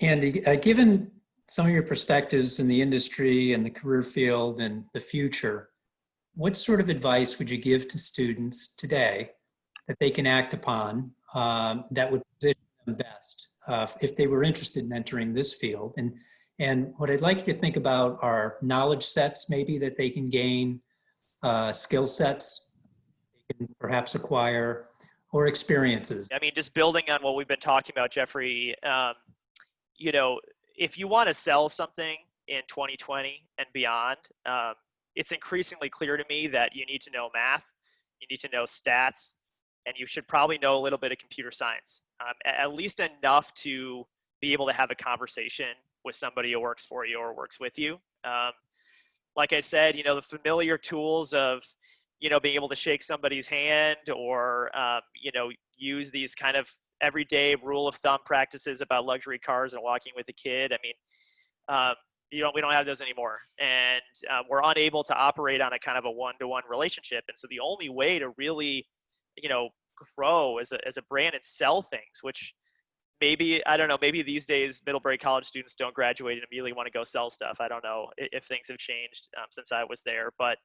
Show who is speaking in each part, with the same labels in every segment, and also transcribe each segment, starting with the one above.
Speaker 1: Andy, given some of your perspectives in the industry and the career field and the future, what sort of advice would you give to students today that they can act upon that would position them best if they were interested in entering this field? And what I'd like you to think about are knowledge sets maybe that they can gain, skill sets they can perhaps acquire, or experiences.
Speaker 2: I mean, just building on what we've been talking about, Jeffrey, you know, if you want to sell something in 2020 and beyond, it's increasingly clear to me that you need to know math, you need to know stats, and you should probably know a little bit of computer science, at least enough to be able to have a conversation with somebody who works for you or works with you. Like I said, you know, the familiar tools of, you know, being able to shake somebody's hand or, you know, use these kind of everyday rule of thumb practices about luxury cars and walking with a kid. I mean, we don't have those anymore. And we're unable to operate on a kind of a one-to-one relationship. And so the only way to really, you know, grow as a brand and sell things, which maybe, I don't know, maybe these days Middlebury College students don't graduate and immediately want to go sell stuff. I don't know if things have changed since I was there, but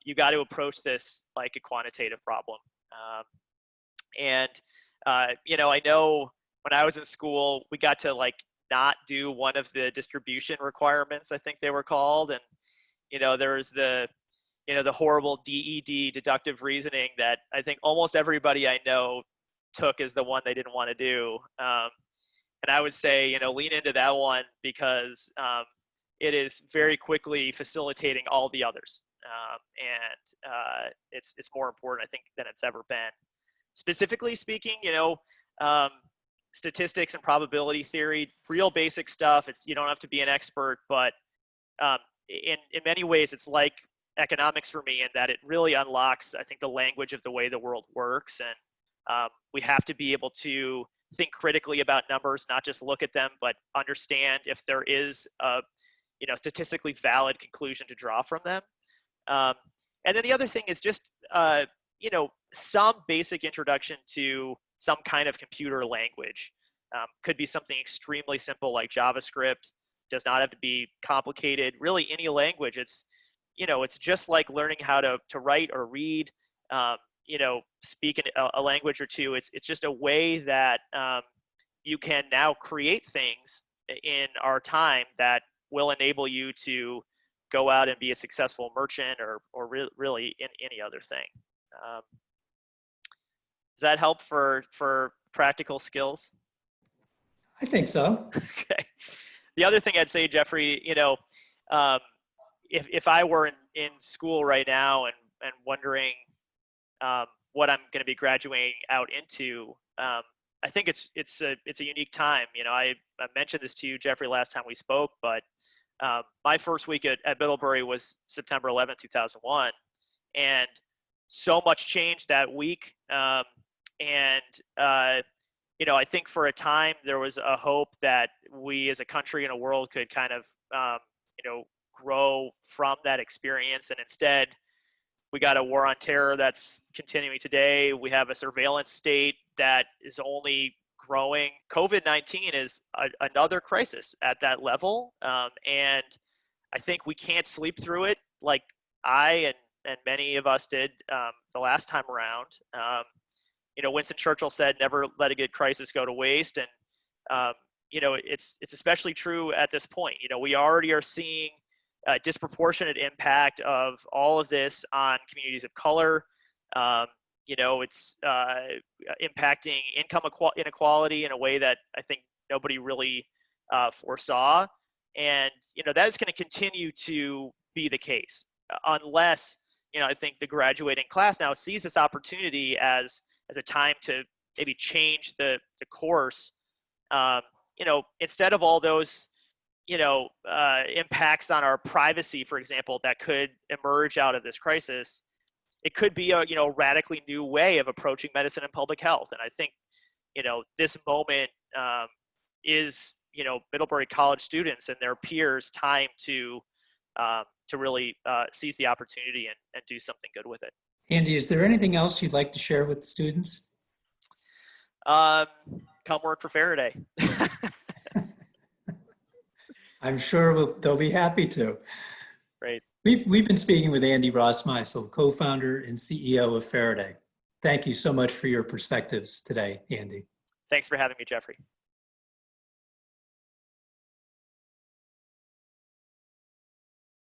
Speaker 2: you got to approach this like a quantitative problem. You know, I know when I was in school, we got to like not do one of the distribution requirements, I think they were called. And, you know, there's the, you know, the horrible DED, deductive reasoning, that I think almost everybody I know took as the one they didn't want to do. And I would say, you know, lean into that one because it is very quickly facilitating all the others. It's more important, I think, than it's ever been. Specifically speaking, you know, statistics and probability theory, real basic stuff. You don't have to be an expert, but in many ways, it's like economics for me in that it really unlocks, I think, the language of the way the world works. And we have to be able to think critically about numbers, not just look at them, but understand if there is a, you know, statistically valid conclusion to draw from them. And then the other thing is just, you know, some basic introduction to some kind of computer language. Could be something extremely simple like JavaScript, does not have to be complicated. Really, any language. It's, you know, it's just like learning how to write or read, you know, speak a language or two. It's just a way that you can now create things in our time that will enable you to go out and be a successful merchant or really in any other thing. Does that help for practical skills?
Speaker 1: I think so.
Speaker 2: Okay. The other thing I'd say, Jeffrey, you know, if I were in school right now and wondering what I'm going to be graduating out into, I think it's a unique time. You know, I mentioned this to you, Jeffrey, last time we spoke, but my first week at Middlebury was September 11th, 2001, and so much changed that week. You know, I think for a time there was a hope that we as a country and a world could kind of, you know, grow from that experience. And instead, we got a war on terror that's continuing today. We have a surveillance state that is only growing. COVID-19 is another crisis at that level. And I think we can't sleep through it like I and many of us did the last time around. You know, Winston Churchill said, never let a good crisis go to waste. And, you know, it's especially true at this point. You know, we already are seeing a disproportionate impact of all of this on communities of color. You know, it's impacting income inequality in a way that I think nobody really foresaw. And, you know, that is going to continue to be the case unless, you know, I think the graduating class now sees this opportunity as a time to maybe change the course. You know, instead of all those, you know, impacts on our privacy, for example, that could emerge out of this crisis, it could be a, you know, radically new way of approaching medicine and public health. And I think, you know, this moment is, you know, Middlebury College students and their peers' time to really seize the opportunity and do something good with it.
Speaker 1: Andy, is there anything else you'd like to share with the students?
Speaker 2: Come work for Faraday.
Speaker 1: I'm sure they'll be happy to.
Speaker 2: Great.
Speaker 1: We've been speaking with Andy Rossmeissl, co-founder and CEO of Faraday. Thank you so much for your perspectives today, Andy.
Speaker 2: Thanks for having me, Jeffrey.